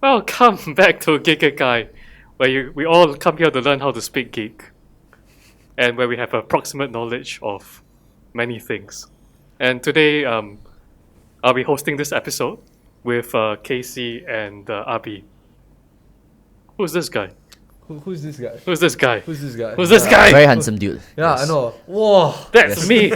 Welcome back to Geekigai, where we all come here to learn how to speak geek, and where we have approximate knowledge of many things. And today, I'll be hosting this episode with Casey and Abi. Who's this guy? Who's this guy? Who's this guy? Who's this guy? Who's this guy? Very handsome dude. Yeah, Yes. I know. Whoa. That's me.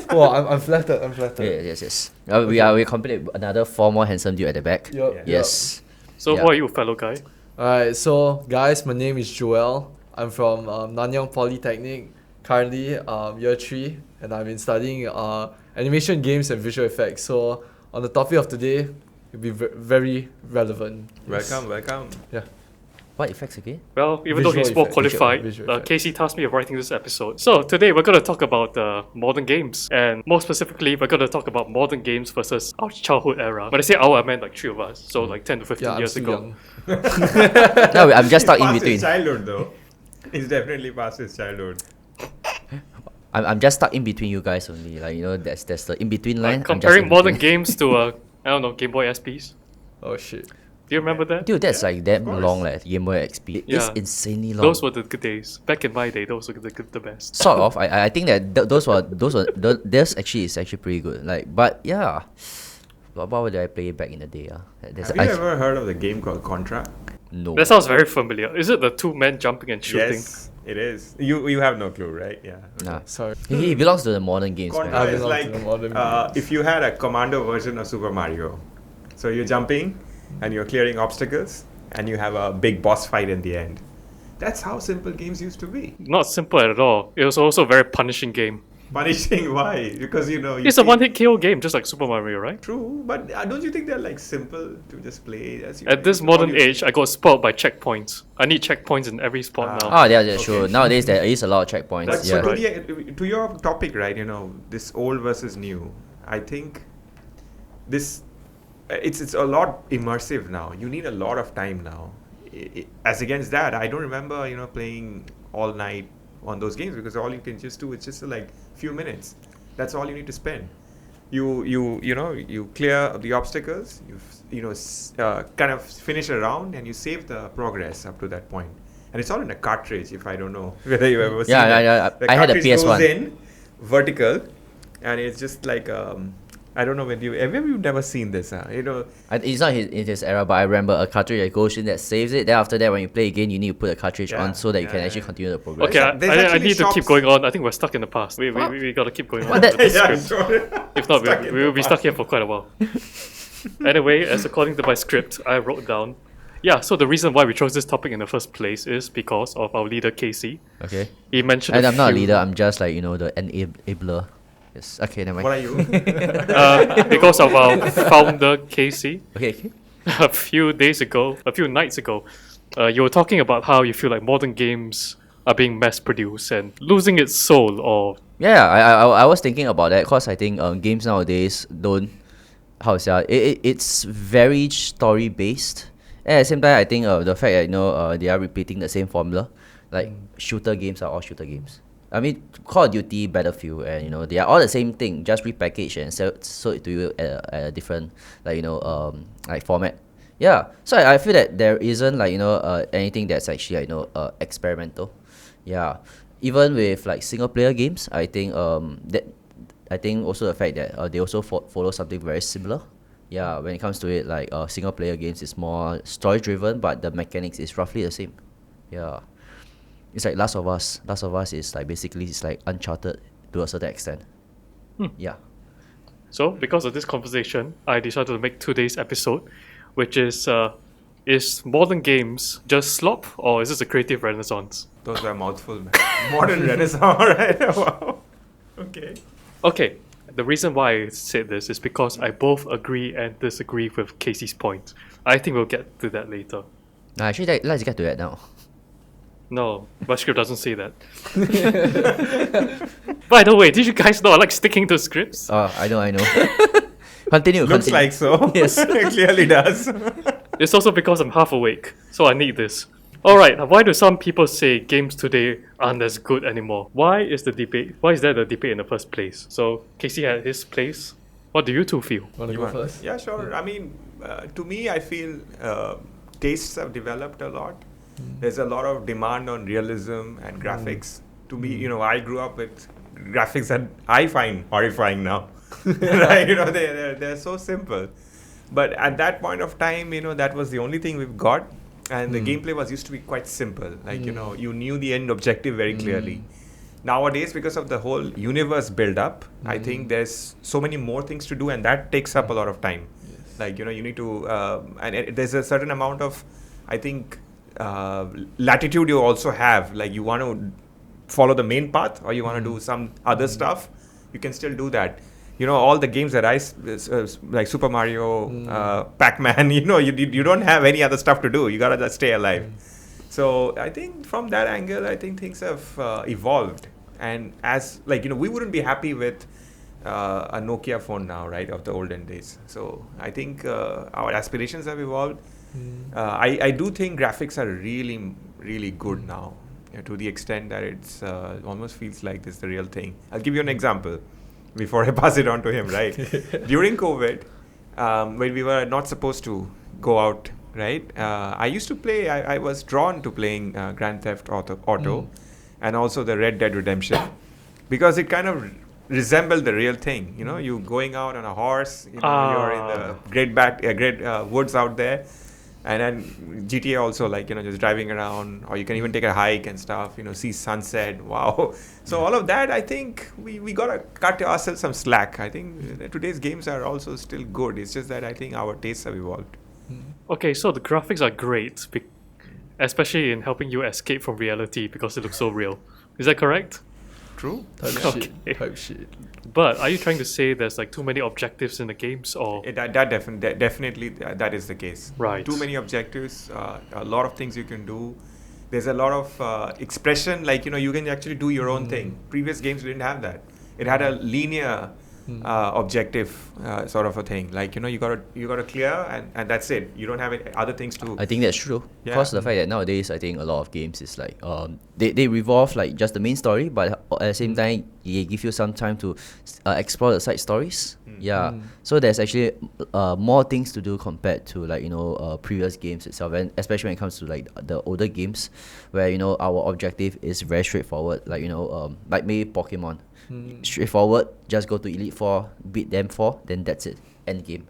Whoa, I'm flattered. I'm flattered. Yes. We complete another 4 more handsome dude at the back. Yup, Yes. So Yeah. who are you, fellow guy? Alright, so guys, my name is Joel. I'm from Nanyang Polytechnic. Currently, year 3, and I've been studying animation, games, and visual effects. So, on the topic of today, it'll be very relevant. Yes. Welcome. Yeah. What effects again? Well, even though he's more effects. qualified, Visual effects. Casey tasked me of writing this episode. So today we're going to talk about modern games, and more specifically, we're going to talk about modern games versus our childhood era. When I say our, I meant like 3 of us, so like 10 to 15 Yeah, I'm years still ago. young. No, I'm just stuck in Past between. his childhood though. He's definitely past his childhood. I'm just stuck in between you guys only. Like, you know, there's the in between line. Like I'm just comparing in modern between. games to I don't know, Game Boy SPs. Oh shit. Do you remember that? Dude, that's like that course. long, like Game Boy XP. It's Yeah. insanely long. Those were the good days. Back in my day, those were the best. Sort of. I think that those actually is actually pretty good. Like, but yeah. What did I play back in the day? Have you ever heard of the game called Contra? No. That sounds very familiar. Is it the 2 men jumping and shooting? Yes, it is. You have no clue, right? Yeah. Nah. Sorry. He belongs to the modern games, Contra man. I is belong like to the modern games. if you had a commando version of Super Mario. So you're jumping and you're clearing obstacles and you have a big boss fight in the end. That's how simple games used to be. Not simple at all. It was also a very punishing game. Punishing why? Because you It's a see- one-hit KO game, just like Super Mario, right? True, but don't you think they're like simple to just play? As you At this all modern you- age, I got spoiled by checkpoints. I need checkpoints in every spot now. Oh, yeah, Okay. true. Nowadays there is a lot of checkpoints. But Yeah. so to your topic, right? You know, this old versus new. I think this it's a lot immersive now. You need a lot of time now. As against that, I don't remember playing all night on those games because all you can just do is just like few minutes. That's all you need to spend. You clear the obstacles. Kind of finish a round and you save the progress up to that point. And it's all in a cartridge. If I don't know whether you ever seen Yeah, it. yeah. The I had a cartridge PS1. goes in vertical, and it's just like I don't know whether you've never seen this. It's not in his era, but I remember a cartridge that goes in that saves it. Then after that, when you play again, you need to put a cartridge Yeah, on so that you can yeah, actually yeah. continue the progress. Okay, There's I actually need to keep shops- going on. I think we're stuck in the past. We gotta keep going on. What? with this yeah, script. sure. If not, Stuck in we will the be past. stuck here for quite a while. Anyway, as according to my script, I wrote down. Yeah, so the reason why we chose this topic in the first place is because of our leader Casey. Okay. He mentioned. And a I'm not a few- leader. I'm just like, the enabler. Yes. Okay, never What mind. are you? because of our founder Casey. Okay. A few nights ago, you were talking about how you feel like modern games are being mass produced and losing its soul, or Yeah, I was thinking about that because I think games nowadays don't, how to say, it's very story based. And at the same time, I think the fact that they are repeating the same formula, like shooter games are all shooter games. I mean, Call of Duty, Battlefield, and they are all the same thing, just repackaged and sold it to you at a different like format. Yeah, so I feel that there isn't anything that's actually experimental. Yeah, even with like single player games, I think also the fact that they also follow something very similar. Yeah, when it comes to it, like single player games is more story driven, but the mechanics is roughly the same. Yeah, it's like Last of Us. Last of Us is like basically it's like Uncharted to a certain extent. Yeah. so. Because of this conversation, I decided to make today's episode, which is modern games just slop, or is this a creative renaissance? Those were mouthful, man. Modern Renaissance, right? Wow. Okay. Okay, the reason why I said this is because I both agree and disagree with Casey's point. I think we'll get to that later. Actually, let's get to that now. No, my script doesn't say that. By the way, did you guys know I like sticking to scripts? I know. Continue. Looks like so. Yes. It clearly does. It's also because I'm half awake, so I need this. Alright, why do some people say games today aren't as good anymore? Why is there the debate in the first place? So Casey had his place What do you two feel? Want to You go want- first? Yeah, sure. I mean, to me, I feel tastes have developed a lot. There's a lot of demand on realism and graphics. To me, I grew up with graphics that I find horrifying now. Right? They're so simple. But at that point of time, that was the only thing we've got. And the gameplay was used to be quite simple. Like, you knew the end objective very clearly. Nowadays, because of the whole universe build up, I think there's so many more things to do, and that takes up a lot of time. Yes. Like, you need to, there's a certain amount of, I think, latitude you also have. Like, you want to follow the main path or you want to do some other stuff, you can still do that. All the games that like Super Mario, Pac-Man, you don't have any other stuff to do. You gotta just stay alive. So I think from that angle, I think things have evolved. And as we wouldn't be happy with a Nokia phone now, right, of the olden days. So I think our aspirations have evolved. I do think graphics are really, really good now, to the extent that it's almost feels like this is the real thing. I'll give you an example before I pass it on to him, right? During COVID, when we were not supposed to go out, right? I used to play, I was drawn to playing Grand Theft Auto and also the Red Dead Redemption because it kind of resembled the real thing. You going out on a horse, you're in the great woods out there. And then GTA also, just driving around, or you can even take a hike and stuff, see sunset. Wow. So all of that, I think we got to cut ourselves some slack. I think today's games are also still good. It's just that I think our tastes have evolved. Okay, so the graphics are great, especially in helping you escape from reality because it looks so real. Is that correct? True. Okay. Type shit. But are you trying to say there's too many objectives in the games, or Definitely that is the case. Right. Too many objectives, a lot of things you can do. There's a lot of expression, you can actually do your own thing. Previous games didn't have that. It had a linear objective sort of a thing. You gotta clear and that's it. You don't have other things to. I think that's true. Yeah. Because the fact that nowadays I think a lot of games is they revolve just the main story, but at the same time they give you some time to explore the side stories. Yeah. So there's actually more things to do compared to previous games itself, and especially when it comes to the older games, where our objective is very straightforward. Like maybe Pokemon. Straightforward, just go to Elite Four, beat them 4, then that's it, end game.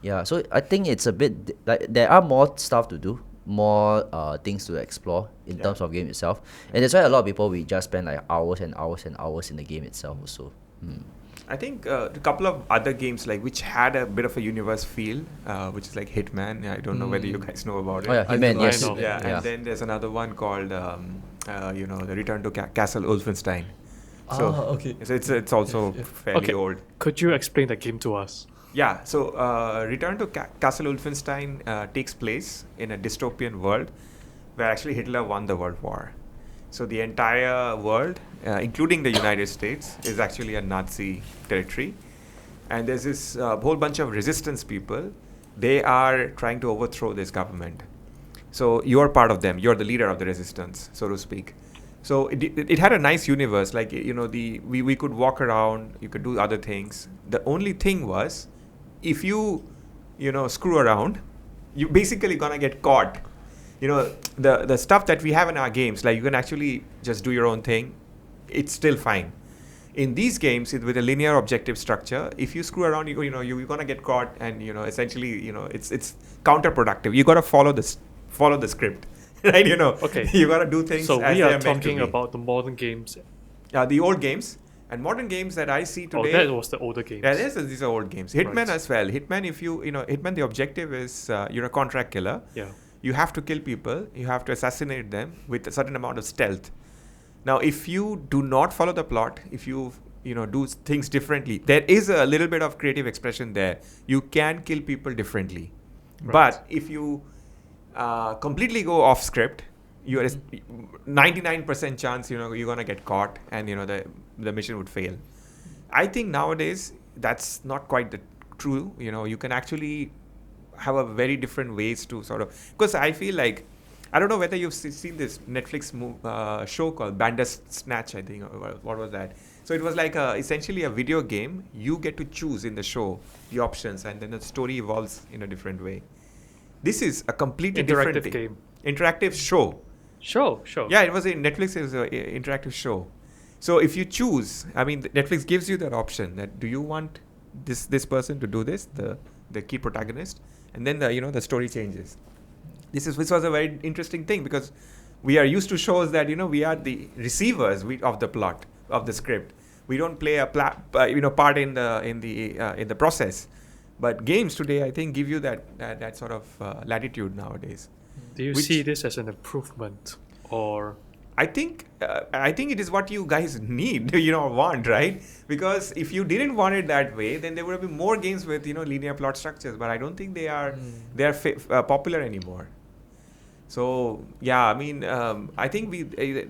Yeah, so I think it's a bit there are more stuff to do, more things to explore in terms of game itself, and that's why a lot of people we just spend hours and hours and hours in the game itself also. I think a couple of other games which had a bit of a universe feel, which is like Hitman. I don't know whether you guys know about it. Oh yeah, Hitman, I yes. know. Yeah, Yeah. and then there's another one called the Return to Castle Wolfenstein. So, okay. so it's also fairly Okay. old. could you explain that game to us? Yeah, so Return to Castle Wolfenstein takes place in a dystopian world where actually Hitler won the World War. So the entire world, including the United States, is actually a Nazi territory. And there's this whole bunch of resistance people. They are trying to overthrow this government. So you're part of them. You're the leader of the resistance, so to speak. So it had a nice universe. We could walk around. You could do other things. The only thing was, if you screw around, you basically gonna get caught. The stuff that we have in our games, you can actually just do your own thing. It's still fine. In these games, with a linear objective structure, if you screw around, you're gonna get caught, and essentially, it's counterproductive. You gotta follow the script, right? Okay. You gotta do things. So as we they are meant to talking be. about the modern games. The old games and modern games that I see Oh, today. that was the older games. Yeah, these are old games. Hitman Right. as well. Hitman, if Hitman, the objective is you're a contract killer. Yeah. You have to kill people. You have to assassinate them with a certain amount of stealth. Now, if you do not follow the plot, if you do things differently, there is a little bit of creative expression there. You can kill people differently, Right. but if you completely go off script, you're 99% chance you're gonna get caught, and the mission would fail. I think nowadays that's not quite the true. You can actually have a very different ways to sort of, because I feel like I don't know whether you've seen this Netflix show called Bandersnatch, I think, or what was that? So it was like essentially a video game. You get to choose in the show the options, and then the story evolves in a different way. This is a completely different Interactive thing. game. Interactive show. Sure. Yeah, it was in Netflix. It was an interactive show. So if you choose, I mean, Netflix gives you that option that do you want this person to do this, the key protagonist, and then the story changes. This was a very interesting thing because we are used to shows that we are the receivers of the plot of the script. We don't play a part in the process. But games today, I think, give you that sort of latitude nowadays. Do you see this as an improvement, or? I think it is what you guys need, want, right? Because if you didn't want it that way, then there would have been more games with linear plot structures. But I don't think they are popular anymore. So yeah, I mean, I think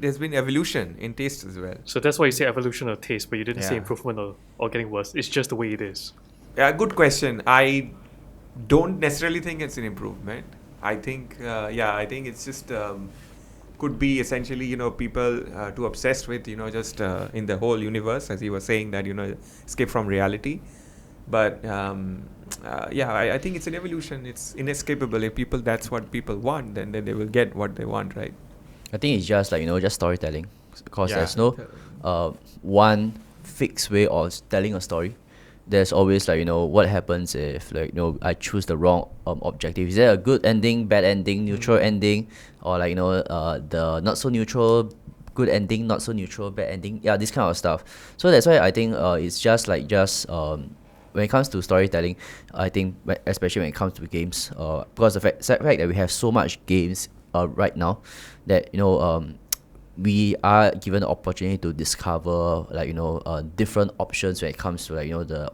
there's been evolution in taste as well. So that's why you say evolution of taste, but you didn't say Yeah. improvement or getting worse. It's just the way it is. Yeah, good question. I don't necessarily think it's an improvement. I think, I think it's just could be essentially, people too obsessed with, just in the whole universe, as you were saying that, escape from reality. But I think it's an evolution. It's inescapable. If that's what people want, then they will get what they want, right? I think it's just like just storytelling, because Yeah. there's no one fixed way of telling a story. There's always like what happens if I choose the wrong objective. Is there a good ending, bad ending, neutral ending, or like the not so neutral, good ending, not so neutral, bad ending? Yeah, this kind of stuff. So that's why I think it's just when it comes to storytelling, I think especially when it comes to games, because the fact that we have so much games right now, that we are given the opportunity to discover different options when it comes to the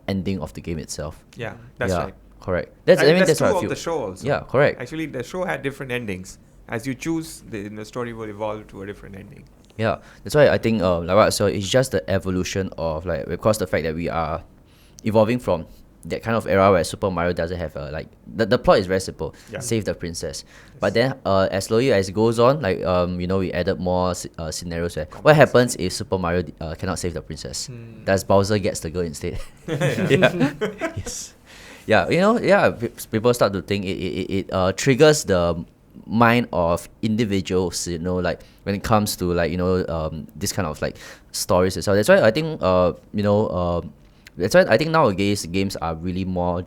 ending of the game itself. Yeah, that's right. Correct. That's That's what true I of feel. the show also. Yeah, correct. Actually, the show had different endings. As you choose, the story will evolve to a different ending. Yeah, that's why I think like what I said, it's just the evolution of because the fact that we are evolving from that kind of era where Super Mario doesn't have the plot is very simple, Yeah. save the princess. But then as slowly as it goes on, we added more scenarios where what happens if Super Mario cannot save the princess? Does Bowser gets the girl instead? Yeah. Yes. Yeah, people start to think it triggers the mind of individuals, when it comes to this kind of stories as well. That's why I think that's why I think nowadays games are really more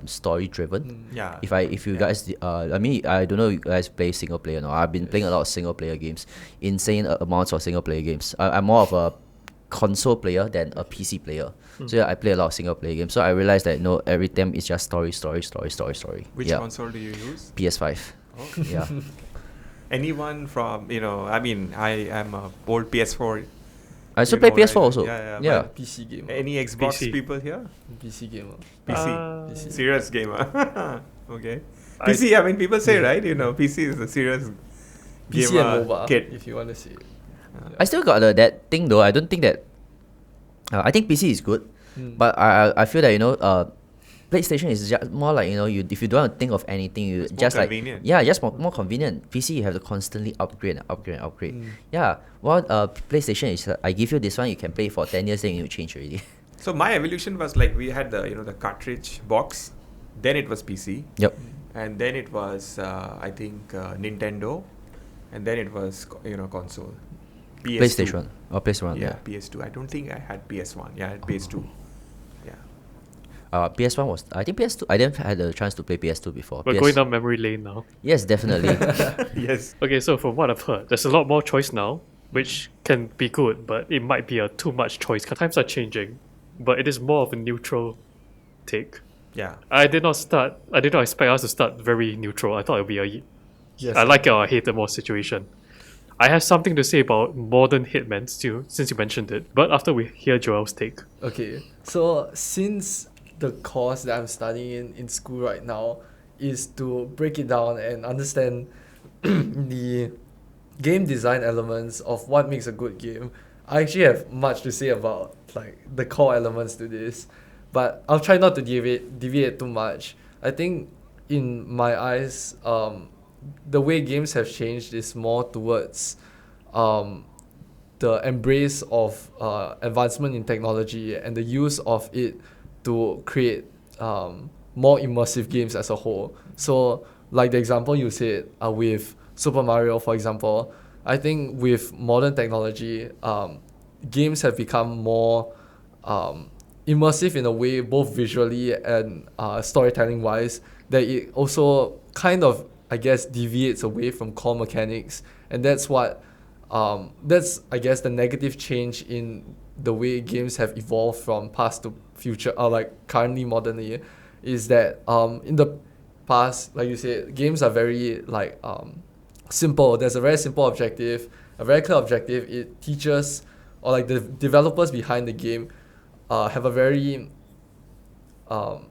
story driven. Yeah. If you guys I mean, I don't know if you guys play single player or not. I've been playing a lot of single player games, insane amounts of single player games. I'm more of a console player than a PC player. So yeah, I play a lot of single player games. So I realized that every time it's just story. Which Yeah. console do you use? PS5. Oh. Yeah. Anyone from, I mean, I am a old PS4. I still you play know, PS4 right? also. Yeah, PC gamer. Any Xbox PC. people here? PC gamer. PC. PC. Serious gamer. Okay. I- PC, I mean, people say, right? PC is a serious PC gamer and MOBA, kid. if you want to see it. I still got that thing though. I don't think that. I think PC is good, but I feel that PlayStation is just more like if you don't want to think of anything, you It's more just convenient. just more convenient. PC you have to constantly upgrade and upgrade and upgrade. Yeah, while PlayStation is I give you this one, you can play for 10 years, then you change already. So my evolution was like we had the the cartridge box, then it was PC, Yep. and then it was I think Nintendo, and then it was console. PS2. PlayStation or PS1. Yeah, PS2. I don't think I had PS1. Yeah, I had PS2. Yeah. PS1 was I think PS2. I didn't had the chance to play PS2 before. We're going down memory lane now. Yes, definitely. Yes. Okay, so from what I've heard, there's a lot more choice now, which can be good, but it might be a too much choice. Times are changing, but it is more of a neutral take. Yeah. I did not expect us to start very neutral. I thought it would be a Yes. I like it or I hate it more situation. I have something to say about modern hitmen too, since you mentioned it, but after we hear Joel's take. Okay, so since the course that I'm studying in school right now is to break it down and understand the game design elements of what makes a good game, I actually have much to say about the core elements to this, but I'll try not to deviate too much. I think in my eyes, the way games have changed is more towards um, the embrace of advancement in technology and the use of it to create more immersive games as a whole. So, like the example you said with Super Mario, for example, I think with modern technology, games have become more immersive in a way, both visually and storytelling wise, that it also kind of, I guess, deviates away from core mechanics. And that's, I guess, the negative change in the way games have evolved from past to future, or like currently modernly, is that in the past, like you said, games are very like simple. There's a very simple objective, a very clear objective. It teaches, or like the developers behind the game have a very um,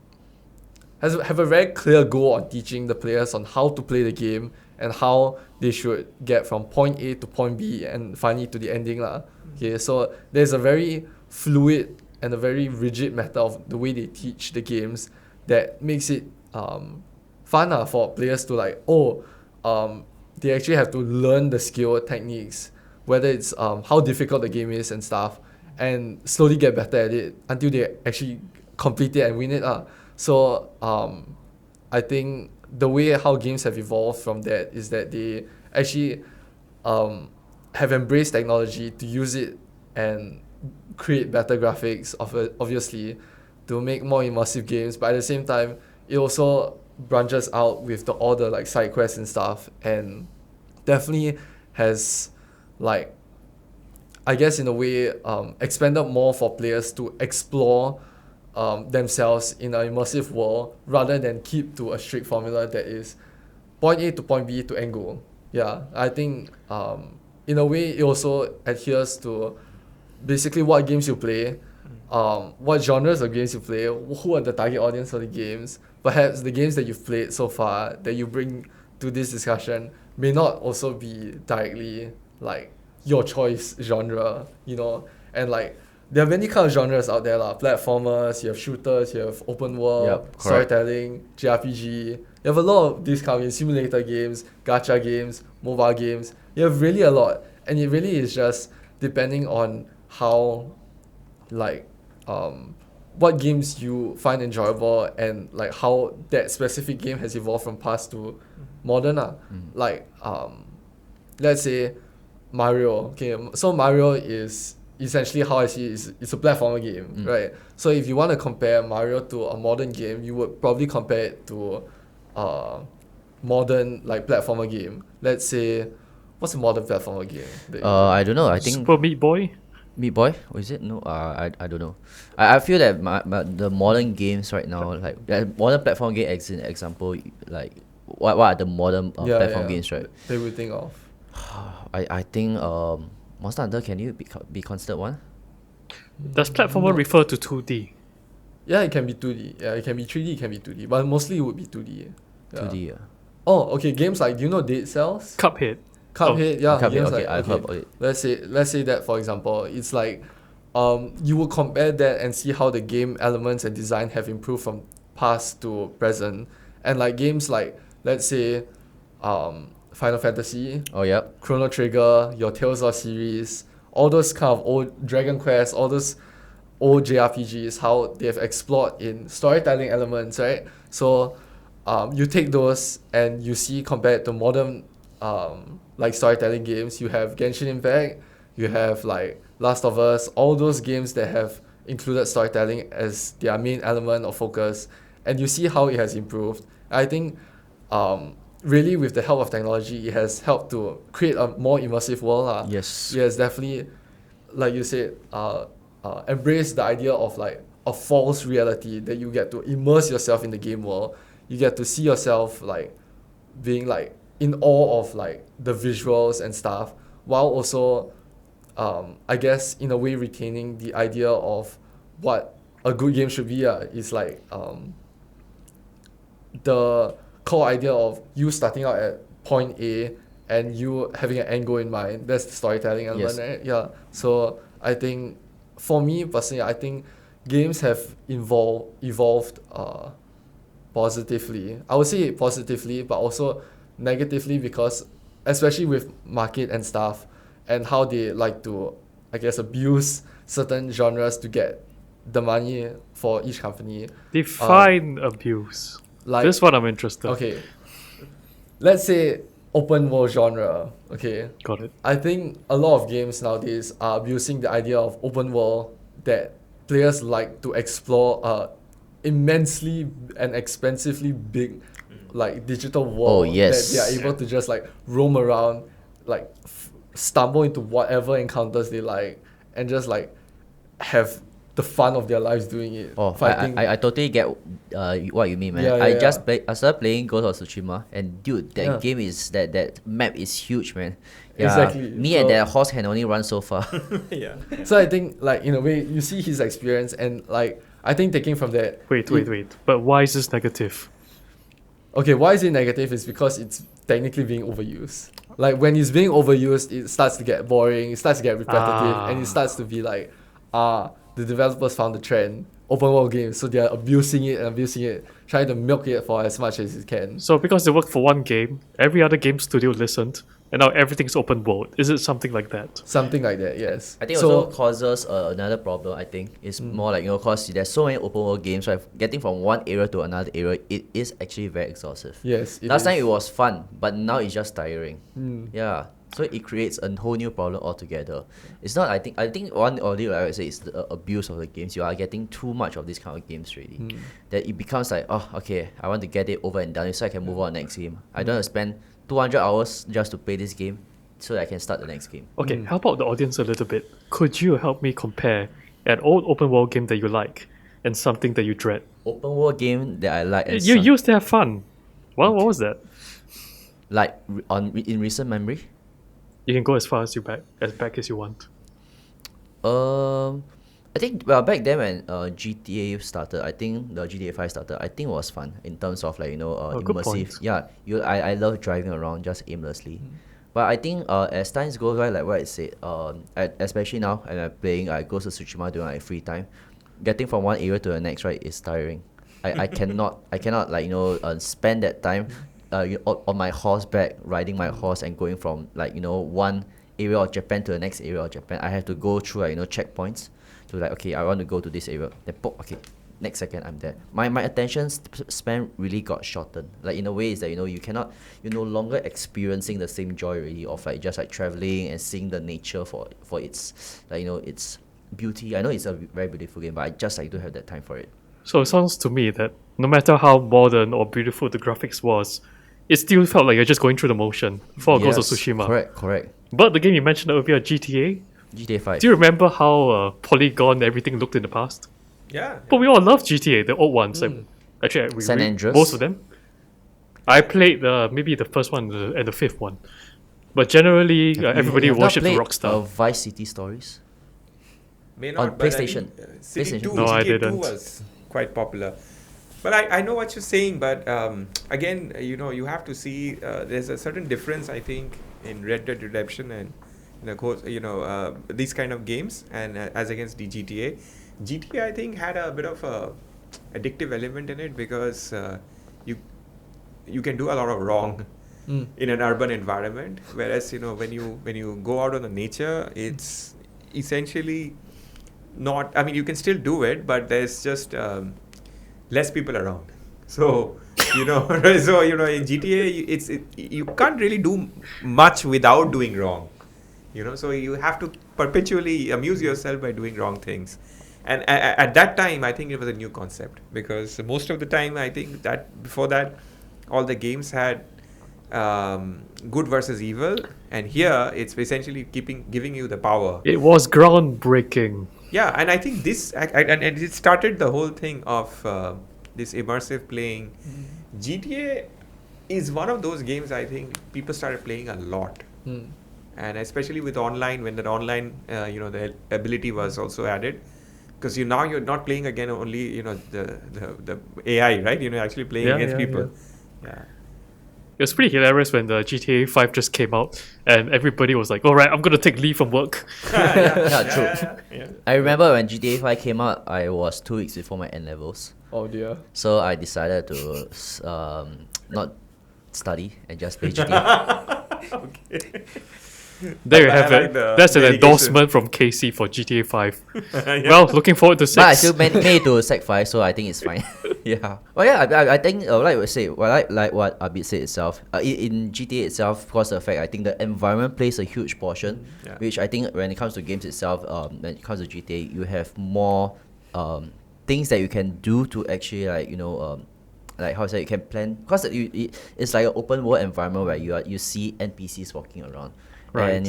have a very clear goal on teaching the players on how to play the game and how they should get from point A to point B and finally to the ending lah. Okay, so there's a very fluid and a very rigid method of the way they teach the games that makes it fun for players to like they actually have to learn the skill techniques, whether it's how difficult the game is and stuff, and slowly get better at it until they actually complete it and win it. So I think the way how games have evolved from that is that they actually have embraced technology to use it and create better graphics, obviously, to make more immersive games. But at the same time, it also branches out with all the like side quests and stuff, and definitely has like, I guess in a way, expanded more for players to explore themselves in an immersive world rather than keep to a strict formula that is point A to point B to end goal. Yeah, I think in a way it also adheres to basically what games you play, what genres of games you play, who are the target audience for the games. Perhaps the games that you've played so far that you bring to this discussion may not also be directly like your choice genre, and like there are many kind of genres out there lah. Platformers, you have shooters, you have open world, Yep, correct. storytelling, JRPG. You have a lot of these kind of games, simulator games, gacha games, mobile games. You have really a lot, and it really is just depending on how, like, what games you find enjoyable and like how that specific game has evolved from past to modern. Like, let's say Mario. Okay, so Mario is essentially how I see it is it's a platformer game, right? So if you want to compare Mario to a modern game, you would probably compare it to a modern like platformer game. Let's say, what's a modern platformer game? I don't know. I think Super Meat Boy. Meat Boy, was it? No, I don't know. I feel that the modern games right now, like modern platform game, as an example, like what are the modern platform games, right? They would think of. I think Monster Hunter, can you be considered one? Does platformer refer to 2D? Yeah, it can be 2D. Yeah, it can be 3D, it can be 2D. But mostly it would be 2D. Yeah. 2D. Oh, okay. Games like, do you know Dead Cells? Cuphead. Cuphead, yeah. Cuphead, Games okay, like, I've heard about it. Let's say that, for example, it's like you would compare that and see how the game elements and design have improved from past to present. And like games like, let's say, Final Fantasy, Oh, yep. Chrono Trigger, your Tales of series, all those kind of old Dragon Quest, all those old JRPGs, how they have explored in storytelling elements, right? So you take those and you see compared to modern like storytelling games, you have Genshin Impact, you have like Last of Us, all those games that have included storytelling as their main element of focus, and you see how it has improved. I think really with the help of technology, it has helped to create a more immersive world. Yes. It has definitely, like you said, embrace the idea of like a false reality that you get to immerse yourself in the game world. You get to see yourself like being like in awe of like the visuals and stuff, while also I guess in a way retaining the idea of what a good game should be. Is like the core idea of you starting out at point A and you having an end goal in mind. That's the storytelling element, Yes. right? Yeah. So I think for me personally, I think games have evolved positively. I would say positively, but also negatively because, especially with market and stuff, and how they like to, I guess, abuse certain genres to get the money for each company. Define abuse. Like, This one I'm interested. okay, let's say open world genre. Okay, Got it. I think a lot of games nowadays are abusing the idea of open world that players like to explore immensely and expensively big like digital world yes. that they are able to just like roam around, like stumble into whatever encounters they like and just like have the fun of their lives doing it. Oh, fighting. I totally get what you mean, man. Yeah, yeah, I started playing Ghost of Tsushima, and dude, that Yeah. game is that map is huge, man. Yeah, Exactly. Me and So- that horse can only run so far. Yeah. So I think like in a way you see his experience and like I think taking from that. Wait. But why is this negative? Okay, why is it negative is because it's technically being overused. Like when it's being overused, it starts to get boring, it starts to get repetitive, and it starts to be like, the developers found the trend, open world games, so they're abusing it, trying to milk it for as much as it can. So because they worked for one game, every other game studio listened, and now everything's open world. Is it something like that? Something like that, yes. I think so, also causes another problem. I think it's more like cause there's so many open world games, right? Getting from one area to another area, it is actually very exhaustive. yes, Last time is. it was fun, but now it's just tiring. Mm. Yeah, so it creates a whole new problem altogether. It's not. I think one audio I would say is the abuse of the games. You are getting too much of this kind of games really. That it becomes like, oh, okay, I want to get it over and done with so I can move on to the next game. I don't want to spend 200 hours just to play this game so that I can start the next game. Okay, help out the audience a little bit. Could you help me compare an old open world game that you like and something that you dread? Open world game that I like and You used to have fun. What was that? like in recent memory. You can go as far as back as you want. I think back then when GTA started, I think the GTA 5 started, I think it was fun in terms of like good immersive. point. Yeah, I love driving around just aimlessly. But I think as times goes by, like what I said, especially now, and I'm playing Ghost of Tsushima during my free time, getting from one area to the next, right, is tiring. I cannot like spend that time on my horseback, riding my horse and going from like one area of Japan to the next area of Japan. I have to go through like checkpoints to like, okay, I want to go to this area. Then okay, next second I'm there. My attention span really got shortened. Like in a way is that you're no longer experiencing the same joy really of like just like traveling and seeing the nature for its like its beauty. I know it's a very beautiful game, but I just like don't have that time for it. So it sounds to me that no matter how modern or beautiful the graphics was, it still felt like you're just going through the motion for Ghost of Tsushima. Correct. But the game you mentioned earlier, GTA, GTA 5. do you remember how polygon everything looked in the past? Yeah. But we all loved GTA, the old ones. Like, actually, San Andreas? most of them. I played maybe the first one and the fifth one. But generally, everybody You have not worshipped played, Rockstar. Vice City Stories. May On not, but PlayStation. City PlayStation. 2, No, I GTA 2 didn't. was quite popular. But I know what you're saying, but again, you have to see there's a certain difference, I think, in Red Dead Redemption and these kind of games, and as against the GTA. GTA, I think, had a bit of a addictive element in it because you can do a lot of wrong in an urban environment, whereas when you go out on the nature, it's essentially not. I mean, you can still do it, but there's just less people around. So in GTA, you can't really do much without doing wrong. So you have to perpetually amuse yourself by doing wrong things. And at that time, I think it was a new concept because most of the time, I think that before that, all the games had good versus evil, and here it's essentially giving you the power. It was groundbreaking. Yeah, and I think this and it started the whole thing of this immersive playing. GTA is one of those games I think people started playing a lot, and especially with online, when that online the ability was also added, because now you're not playing again only the AI, right? You're actually playing against people. Yeah. It was pretty hilarious when the GTA 5 just came out and everybody was like, alright, I'm going to take leave from work. True. I remember when GTA 5 came out, I was 2 weeks before my N levels. Oh dear. So I decided to not study and just play GTA. Okay. There you I have like it. the That's an dedication. endorsement from Casey for GTA 5. Well, looking forward to 6. But I still made to Sec 5, so I think it's fine. Yeah. Well, yeah, I think, like we say, well, like what Abid said itself, in GTA itself, of course, the fact, I think the environment plays a huge portion, Yeah. which I think when it comes to games itself, when it comes to GTA, you have more things that you can do to actually, like how to say, you can plan, because it's like an open world environment where you see NPCs walking around. Right. And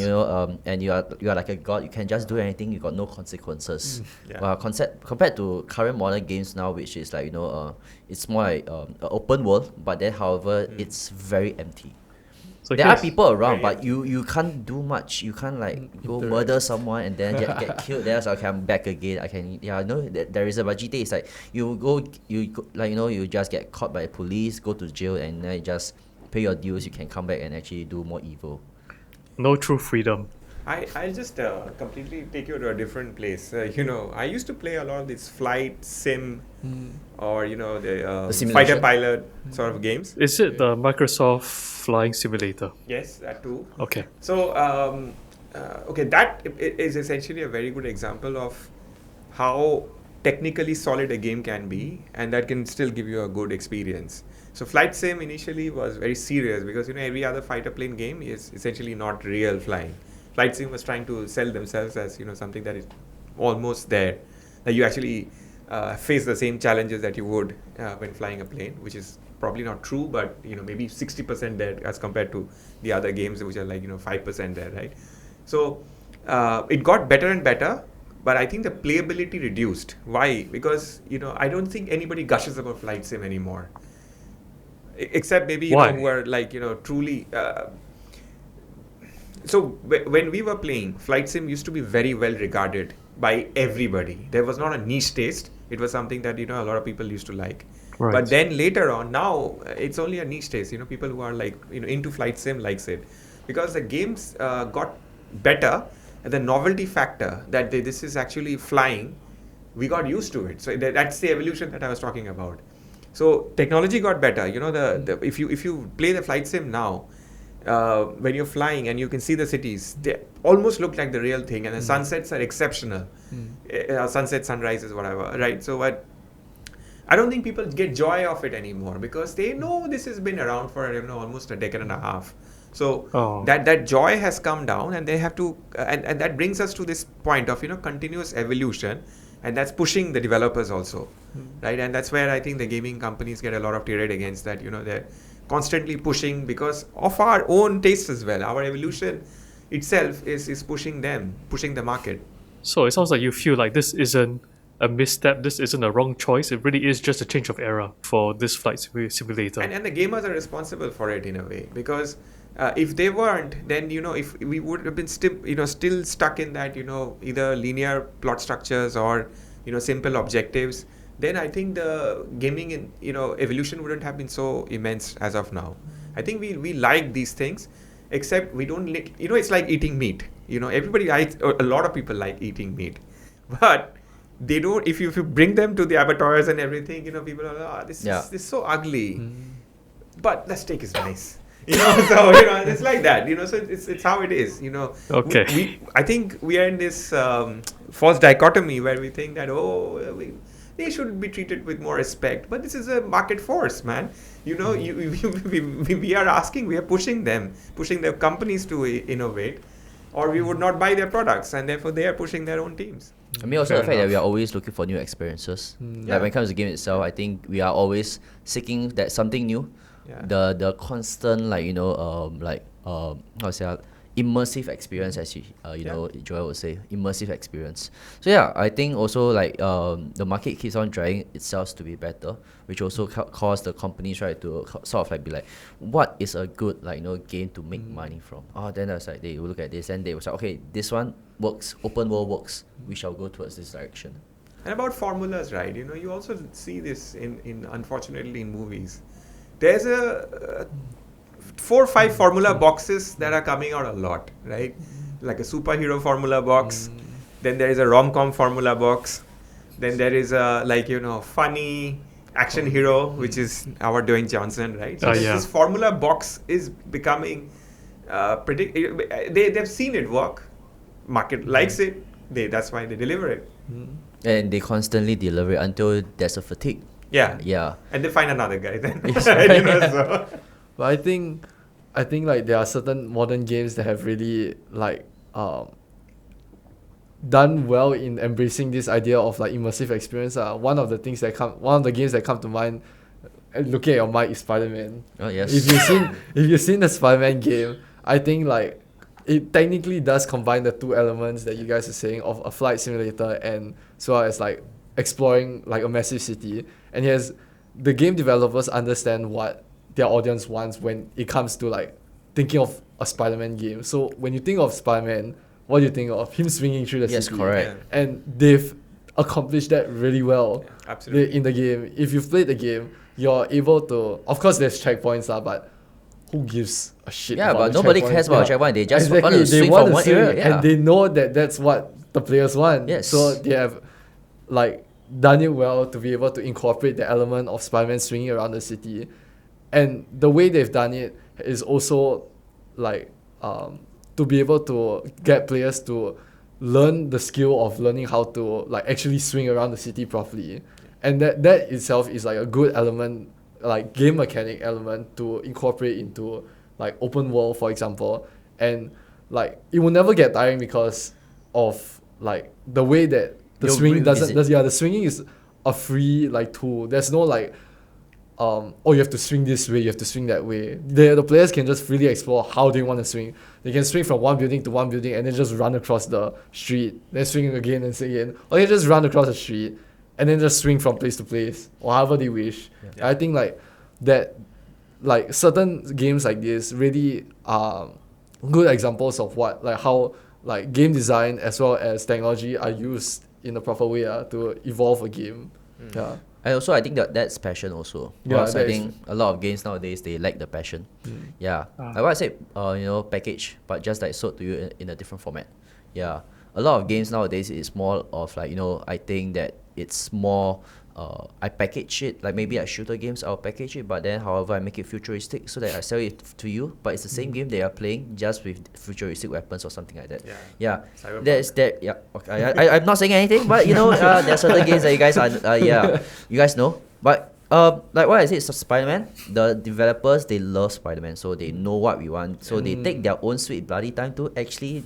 and you are like a god. You can just do anything. You got no consequences. Yeah. Well, compared to current modern games now, which is like it's more like an open world. But then, however, it's very empty. So There are here's- people around, Very but you can't do much. You can't like go Interact. murder someone and then get killed. There's okay, I'm back again. I can there is a, but GTA is like you go you just get caught by police, go to jail, and then you just pay your dues. You can come back and actually do more evil. No true freedom. I'll just completely take you to a different place. I used to play a lot of these flight sim or the simulation? fighter pilot sort of games. Is it the Microsoft Flying Simulator? Yes, that too. Okay. So, that is essentially a very good example of how technically solid a game can be, and that can still give you a good experience. So, Flight Sim initially was very serious because every other fighter plane game is essentially not real flying. Flight Sim was trying to sell themselves as something that is almost there, that you actually face the same challenges that you would when flying a plane, which is probably not true, but maybe 60% there as compared to the other games which are like 5% there, right? So it got better and better, but I think the playability reduced. Why? Because I don't think anybody gushes about Flight Sim anymore, except maybe Why? who are like truly. So when we were playing, Flight Sim used to be very well regarded by everybody. There was not a niche taste. It was something that a lot of people used to like. Right. But then later on, now it's only a niche taste. People who are like into Flight Sim likes it because the games got better. And the novelty factor that this is actually flying, we got used to it. So that's the evolution that I was talking about. So technology got better. If you play the Flight Sim now, when you're flying and you can see the cities, they almost look like the real thing, and the sunsets are exceptional. Sunset, sunrises, whatever, right? So what? I don't think people get joy of it anymore because they know this has been around for almost a decade and a half. So that joy has come down, and they have to, and that brings us to this point of continuous evolution, and that's pushing the developers also, right? And that's where I think the gaming companies get a lot of tirade against that. They're constantly pushing because of our own tastes as well. Our evolution itself is pushing the market. So it sounds like you feel like this isn't a misstep, this isn't a wrong choice. It really is just a change of era for this flight simulator. And the gamers are responsible for it in a way, because if they weren't, then if we would have been still stuck in that either linear plot structures or simple objectives, then I think the gaming evolution wouldn't have been so immense as of now. I think we like these things, except we don't it's like eating meat. Everybody likes, a lot of people like eating meat, but they don't. If you bring them to the abattoirs and everything, people are like, this is so ugly, but the steak is nice. So it's like that. So it's how it is. Okay. I think we are in this false dichotomy where we think that they should be treated with more respect, but this is a market force, man. We are asking, we are pushing the companies to innovate, or we would not buy their products, and therefore they are pushing their own teams. I mean, also Fair the fact that we enough. are always looking for new experiences. Yeah. Like when it comes to the game itself, I think we are always seeking that something new. Yeah. The constant how to say immersive experience, as Joel would say, immersive experience. So yeah, I think also the market keeps on trying itself to be better, which also cause the companies to sort of be like, what is a good game to make money from? Then that's like they will look at this and they will say, okay, this one works, open world works, we shall go towards this direction. And about formulas, right? You also see this in unfortunately in movies. There's 4 or 5 formula boxes that are coming out a lot, right? Like a superhero formula box, then there is a rom-com formula box, then there is a funny action hero, which is our Dwayne Johnson, right? So Oh, this, yeah. this formula box is becoming they've seen it work. Market likes it. That's why they deliver it. And they constantly deliver it until there's a fatigue. Yeah. Yeah. And they find another guy then. Yes. You know, so. But I think like there are certain modern games that have really like done well in embracing this idea of like immersive experience. One of the games that come to mind, looking at your mic, is Spider-Man. Oh yes. If you've seen the Spider-Man game, I think like it technically does combine the two elements that you guys are saying of a flight simulator and as well as like exploring like a massive city. And the game developers understand what their audience wants when it comes to like thinking of a Spider-Man game. So when you think of Spider-Man, what do you think of? Him swinging through the Yes, city. correct. Yeah. And they've accomplished that really well. Absolutely. In the game. If you've played the game, you're able to, of course there's checkpoints but who gives a shit Yeah, about but the nobody checkpoint? cares about checkpoint. They just Exactly, want to they swing want from to one swing, area. Yeah. and they know that that's what the players want. Yes. So they have like done it well to be able to incorporate the element of Spider-Man swinging around the city. And the way they've done it is also like to be able to get players to learn the skill of learning how to like actually swing around the city properly. And that itself is like a good element, like game mechanic element to incorporate into like open world, for example. And like it will never get tiring because of like the way that the You'll swing revisit. the swinging is a free like tool. There's no like you have to swing this way, you have to swing that way. The players can just freely explore how they want to swing. They can swing from one building to one building and then just run across the street, then swing again and swing again. Or they just run across the street and then just swing from place to place or however they wish. Yeah. I think like that, like certain games like this really are good examples of what like how like game design as well as technology are used in a proper way to evolve a game. Yeah. And also, I think that's passion also. Yeah, Because I that is- think a lot of games nowadays, they lack the passion. Yeah. Ah. Like what I said, package, but just like sold to you in a different format. Yeah. A lot of games nowadays is more of like, I think that it's more, I package it, like maybe like shooter games, I'll package it, but then however I make it futuristic so that I sell it to you, but it's the same game they are playing just with futuristic weapons or something like that. Yeah. Yeah. Cyberpunk. There's that. Yeah. Okay. I'm not saying anything, but there are certain games that you guys are. You guys know. But like what I said, Spider-Man. The developers, they love Spider-Man, so they know what we want. So they take their own sweet bloody time to actually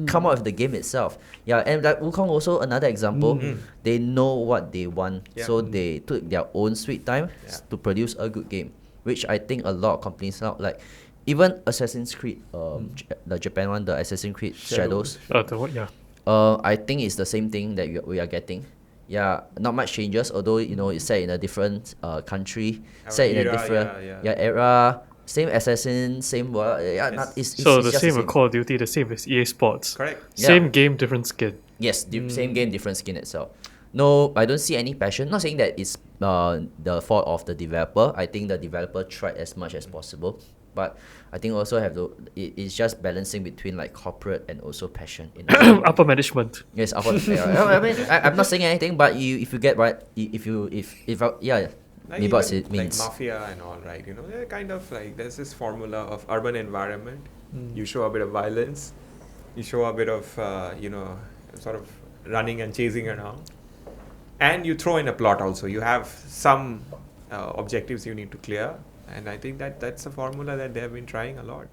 come out with the game itself. Yeah. And like Wukong also another example. They know what they want, Yeah. so they took their own sweet time Yeah. to produce a good game, which I think a lot of companies now like. Even Assassin's Creed, the Japan one, the Assassin's Creed Shadows. The one, yeah. I think it's the same thing that we are getting. Yeah, not much changes. Although it's set in a different country, Our set in a era, different yeah. era. Same assassin, same world. Yeah, Yes. it's So it's the just same with Call of Duty, the same with EA Sports. Correct. Yeah. Same game, different skin. Yes, same game, different skin itself. No, I don't see any passion. Not saying that it's the fault of the developer. I think the developer tried as much as possible, but I think also it's just balancing between like corporate and also passion. In a way. Upper management. Yes, I mean, I'm not saying anything, but if you get right, yeah, Like maybe what even, it means. like mafia and all, right? They're kind of like there's this formula of urban environment. You show a bit of violence, you show a bit of sort of running and chasing around, and you throw in a plot also. You have some objectives you need to clear, and I think that's a formula that they have been trying a lot.